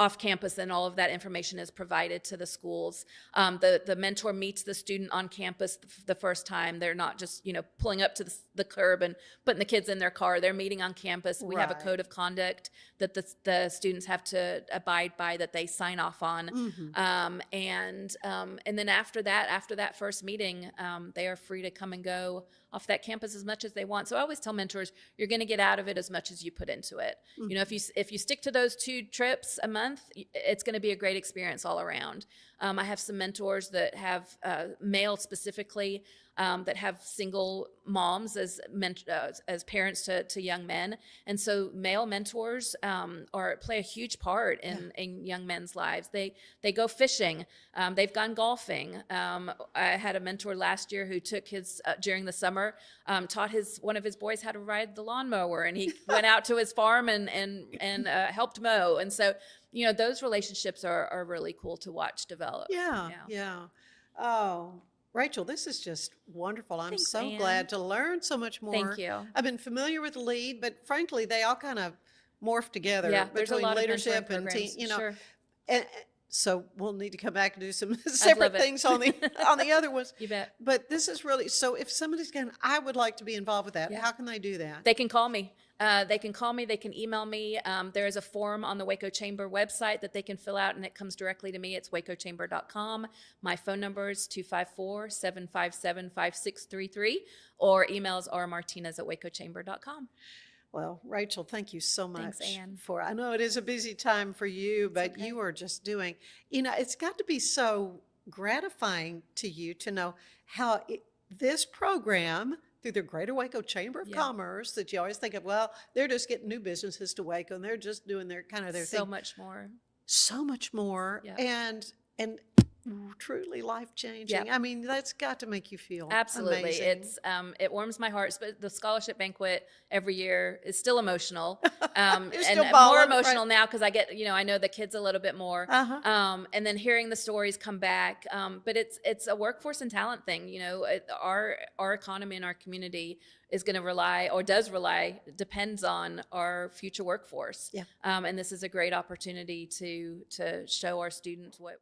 off campus, then all of that information is provided to the schools. The mentor meets the student on campus the first time. They're not just, pulling up to the curb and putting the kids in their car. They're meeting on campus. We have a code of conduct that the students have to abide by, that they sign off on. And then after that first meeting, they are free to come and go off that campus as much as they want. So I always tell mentors, you're going to get out of it as much as you put into it. If you stick to those 2 trips a month, it's going to be a great experience all around. I have some mentors that have male specifically, that have single moms as parents to young men. And so male mentors play a huge part in young men's lives. They go fishing. They've gone golfing. I had a mentor last year who took his, during the summer, taught one of his boys how to ride the lawnmower, and he went out to his farm and helped mow. And so, those relationships are really cool to watch develop. Yeah. Oh, Rachel, this is just wonderful. I'm Thanks, so Ann. glad to learn so much more. Thank you. I've been familiar with LEAD, but frankly, they all kind of morph together Yeah, there's a between lot of leadership mentoring and team. programs. Sure. So we'll need to come back and do some separate things on the other ones. You bet. But this is really, so if somebody's going, I would like to be involved with that. How can they do that? They can call me. They can email me. There is a form on the Waco Chamber website that they can fill out, and it comes directly to me. It's wacochamber.com. My phone number is 254-757-5633, or emails rmartinez@wacochamber.com. Well, Rachel, thank you so much. Thanks, Ann. I know it is a busy time for you, but you are just doing, it's got to be so gratifying to you to know how this program, through the Greater Waco Chamber of Commerce, that you always think of, well, they're just getting new businesses to Waco and they're just doing their thing. So much more. So much more. Yeah. And truly life-changing. Yeah. I mean, that's got to make you feel Absolutely. amazing. It warms my heart. But the scholarship banquet every year is still emotional, and still more balling, emotional right? now because I get, I know the kids a little bit more, and then hearing the stories come back. But it's a workforce and talent thing. Our economy and our community is going to depends on our future workforce. Yeah. And this is a great opportunity to show our students what.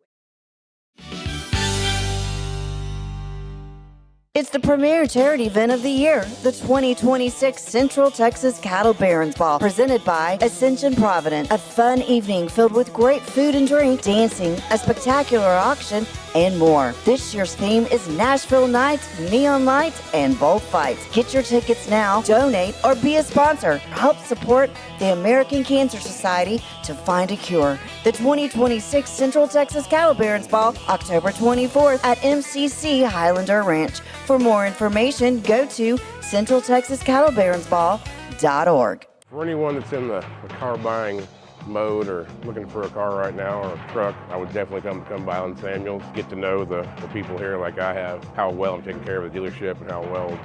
It's the premier charity event of the year, the 2026 Central Texas Cattle Barons Ball, presented by Ascension Providence. A fun evening filled with great food and drink, dancing, a spectacular auction, and more. This year's theme is Nashville Nights, Neon Lights, and Bullfights. Get your tickets now, donate, or be a sponsor. Help support the American Cancer Society to find a cure. The 2026 Central Texas Cattle Barons Ball, October 24th at MCC Highlander Ranch. For more information, go to centraltexascattlebaronsball.org. For anyone that's in the car buying mode or looking for a car right now or a truck, I would definitely come by Alan Samuels, get to know the people here like I have, how well I'm taking care of the dealership and how well,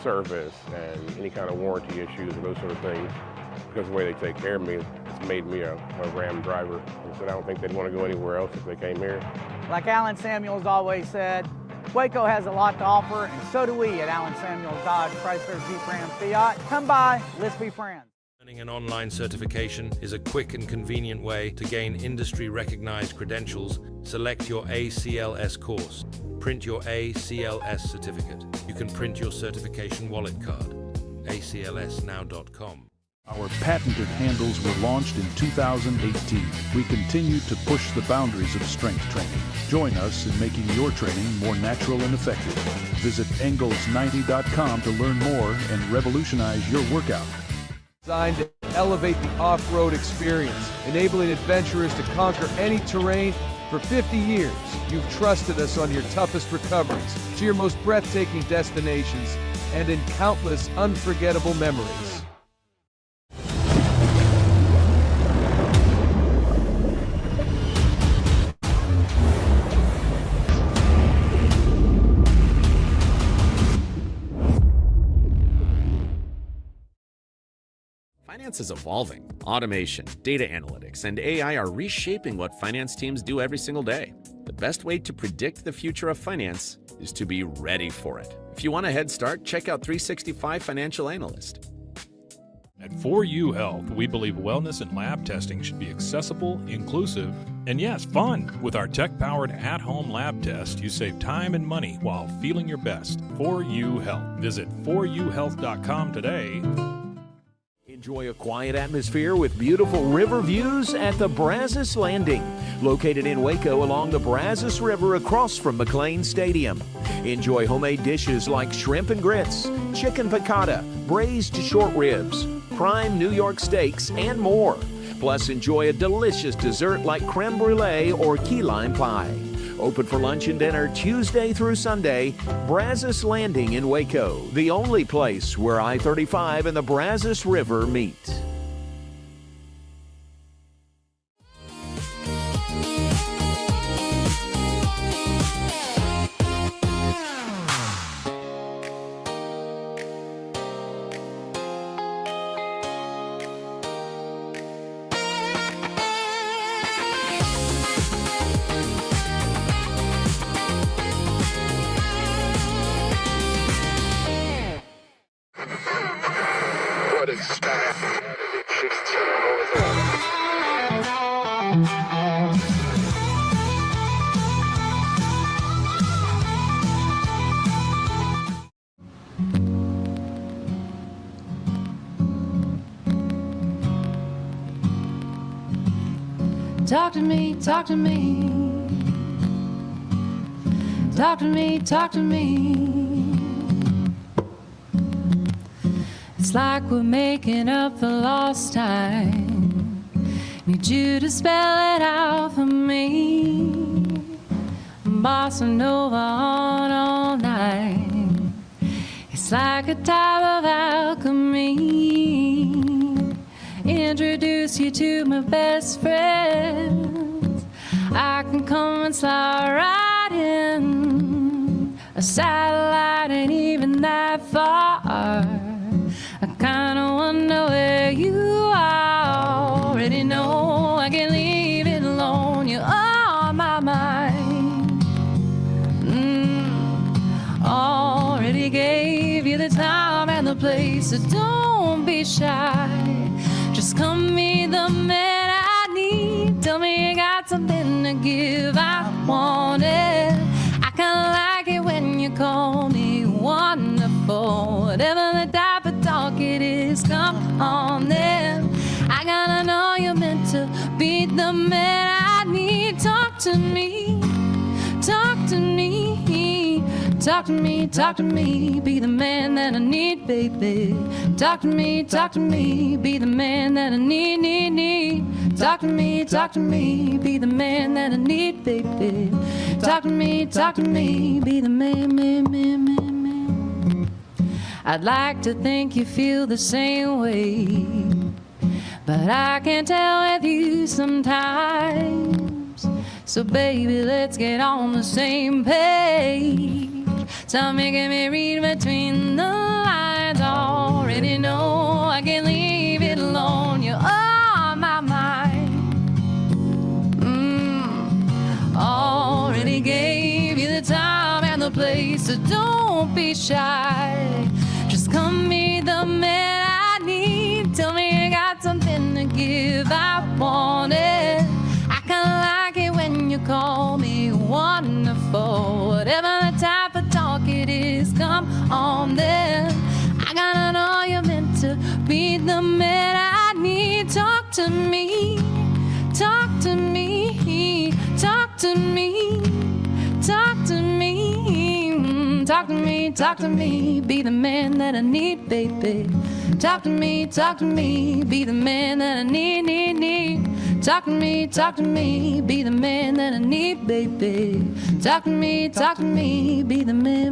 service and any kind of warranty issues or those sort of things. Because of the way they take care of me, it's made me a Ram driver. And so I don't think they'd want to go anywhere else if they came here. Like Alan Samuels always said, Waco has a lot to offer, and so do we at Alan Samuels Dodge, Chrysler, Jeep, Ram, Fiat. Come by, let's be friends. Earning an online certification is a quick and convenient way to gain industry-recognized credentials. Select your ACLS course. Print your ACLS certificate. You can print your certification wallet card. aclsnow.com. Our patented handles were launched in 2018. We continue to push the boundaries of strength training. Join us in making your training more natural and effective. Visit Engels90.com to learn more and revolutionize your workout. Designed to elevate the off-road experience, enabling adventurers to conquer any terrain. For 50 years, you've trusted us on your toughest recoveries, to your most breathtaking destinations, and in countless unforgettable memories. Finance is evolving. Automation, data analytics, and AI are reshaping what finance teams do every single day. The best way to predict the future of finance is to be ready for it. If you want a head start, check out 365 Financial Analyst. At 4U Health, we believe wellness and lab testing should be accessible, inclusive, and yes, fun. With our tech-powered at-home lab test, you save time and money while feeling your best. 4U Health. Visit 4uhealth.com today. Enjoy a quiet atmosphere with beautiful river views at the Brazos Landing, located in Waco along the Brazos River across from McLean Stadium. Enjoy homemade dishes like shrimp and grits, chicken piccata, braised short ribs, prime New York steaks, and more. Plus, enjoy a delicious dessert like creme brulee or key lime pie. Open for lunch and dinner Tuesday through Sunday. Brazos Landing in Waco, the only place where I-35 and the Brazos River meet. What is that? Talk to me, talk to me. Talk to me, talk to me. It's like we're making up for lost time. Need you to spell it out for me. Bossa Nova on all night. It's like a type of alchemy. Introduce you to my best friends. I can come and slide right in. A satellite ain't even that far. I kinda wonder where you are. Already know I can leave it alone. You're on my mind. Already gave you the time and the place, so don't be shy. Just come meet the man I need. Tell me you got something to give. I want it. I kinda like it when you call me wonderful. Whatever the type of talk it is, come on then. I gotta know you're meant to be the man I need. Talk to me, talk to me. Talk to me, talk to me, be the man that I need, baby. Talk to me, be the man that I need. Talk to me, be the man that I need, baby. Talk to me, be the man. I'd like to think you feel the same way, but I can't tell with you sometimes. So baby, let's get on the same page. Stop making me read between the lines. Already know I can't leave it alone. You're on my mind. Already gave you the time and the place, so don't be shy. Just come meet the man I need. Tell me you got something to give. I want it. I kinda like it when you call me wonderful. Whatever the type of talk it is, come on then. I gotta know you're meant to be the man I need. Talk to me, talk to me, talk to me, talk to me. Talk to me, talk to me, be the man that I need, baby. Talk to me, be the man that I need. Talk to me, be the man that I need, baby. Talk to me, be the man.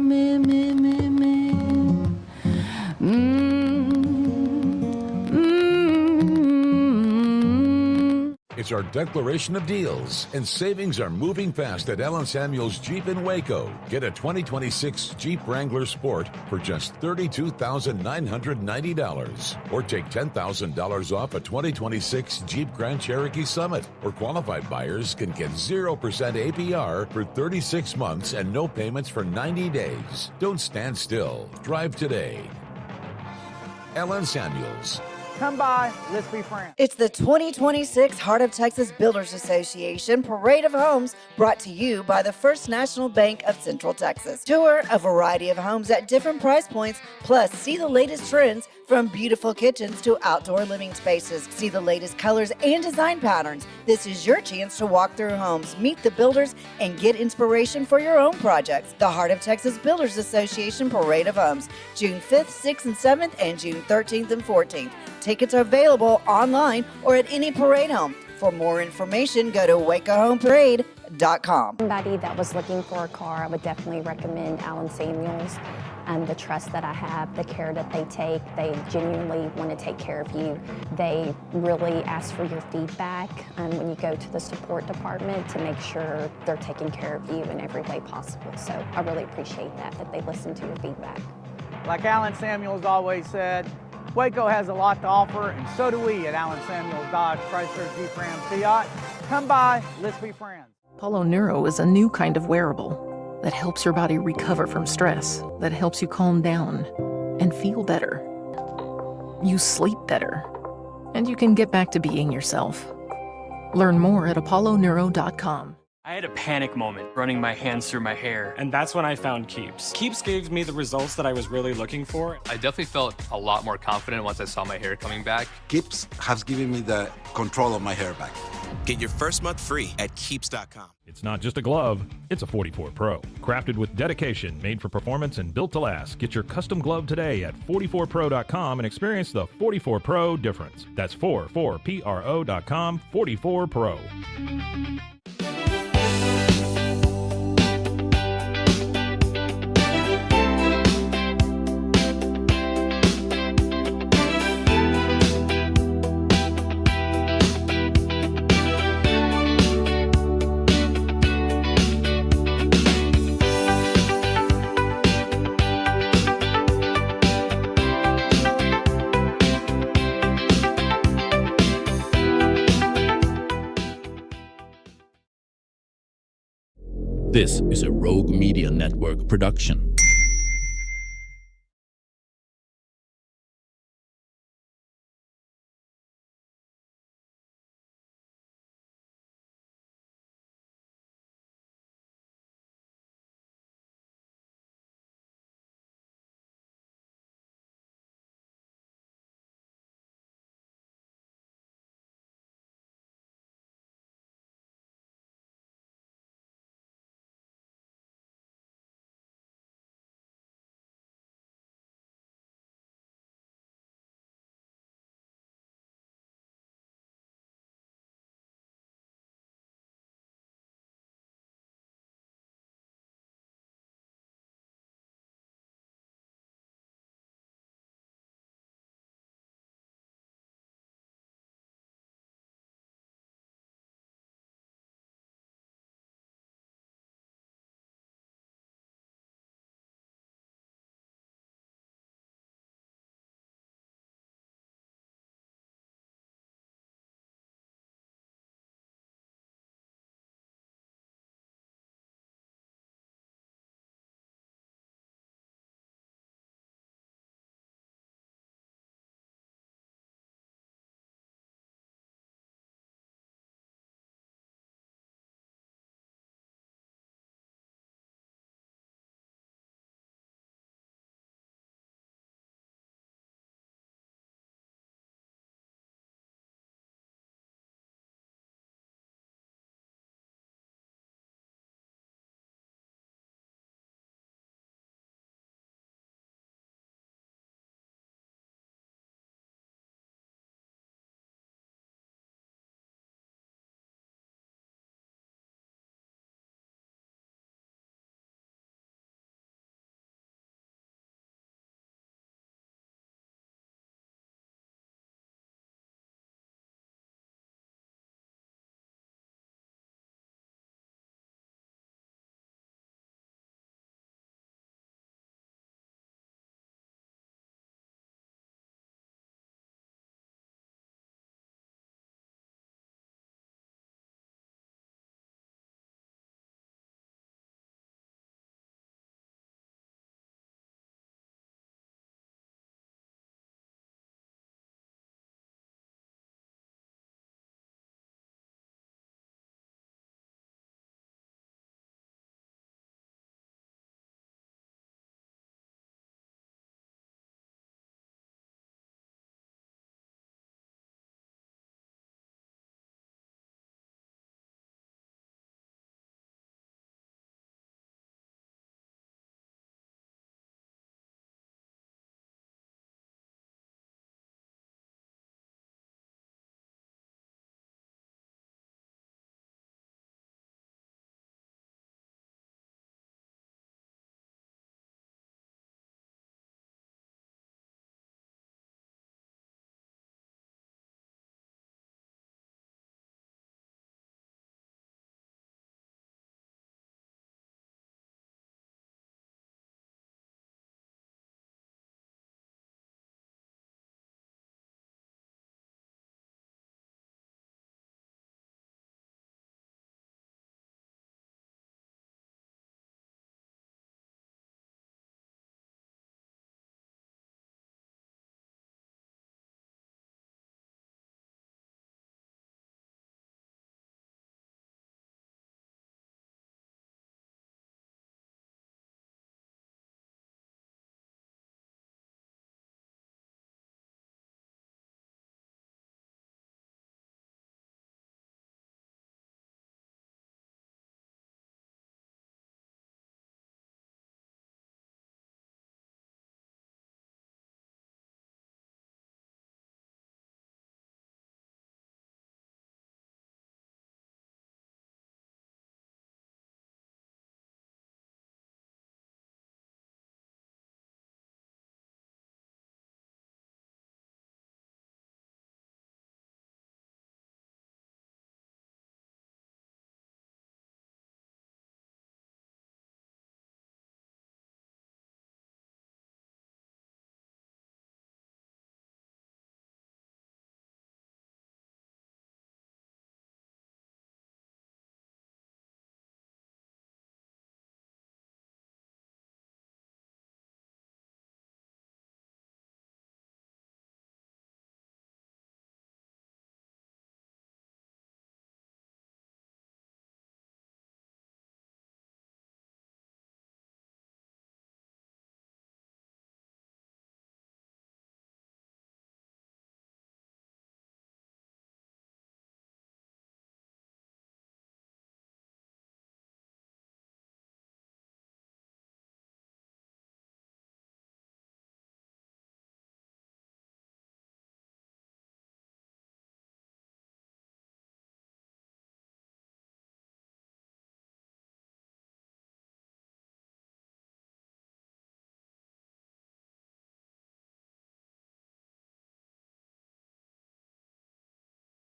It's our declaration of deals, and savings are moving fast at Allen Samuels Jeep in Waco. Get a 2026 Jeep Wrangler Sport for just $32,990, or take $10,000 off a 2026 Jeep Grand Cherokee Summit. Or qualified buyers can get 0% APR for 36 months and no payments for 90 days. Don't stand still. Drive today. Allen Samuels. Come by, let's be friends. It's the 2026 Heart of Texas Builders Association Parade of Homes, brought to you by the First National Bank of Central Texas. Tour a variety of homes at different price points, plus see the latest trends from beautiful kitchens to outdoor living spaces. See the latest colors and design patterns. This is your chance to walk through homes, meet the builders, and get inspiration for your own projects. The Heart of Texas Builders Association Parade of Homes, June 5th, 6th, and 7th, and June 13th and 14th. Tickets are available online or at any parade home. For more information, go to wacohomeparade.com. Somebody that was looking for a car, I would definitely recommend Allen Samuels. The trust that I have, the care that they take, they genuinely want to take care of you. They really ask for your feedback when you go to the support department to make sure they're taking care of you in every way possible. So I really appreciate that they listen to your feedback. Like Allen Samuels always said, Waco has a lot to offer, and so do we at Allen Samuels Dodge, Chrysler, Jeep, Ram, Fiat. Come by, let's be friends. Apollo Neuro is a new kind of wearable that helps your body recover from stress, that helps you calm down and feel better. You sleep better, and you can get back to being yourself. Learn more at apolloneuro.com. I had a panic moment running my hands through my hair, and that's when I found Keeps. Keeps gave me the results that I was really looking for. I definitely felt a lot more confident once I saw my hair coming back. Keeps has given me the control of my hair back. Get your first month free at Keeps.com. It's not just a glove, it's a 44 Pro. Crafted with dedication, made for performance, and built to last. Get your custom glove today at 44pro.com and experience the 44 Pro difference. That's 44pro.com, 44 Pro. This is a Rogue Media Network production.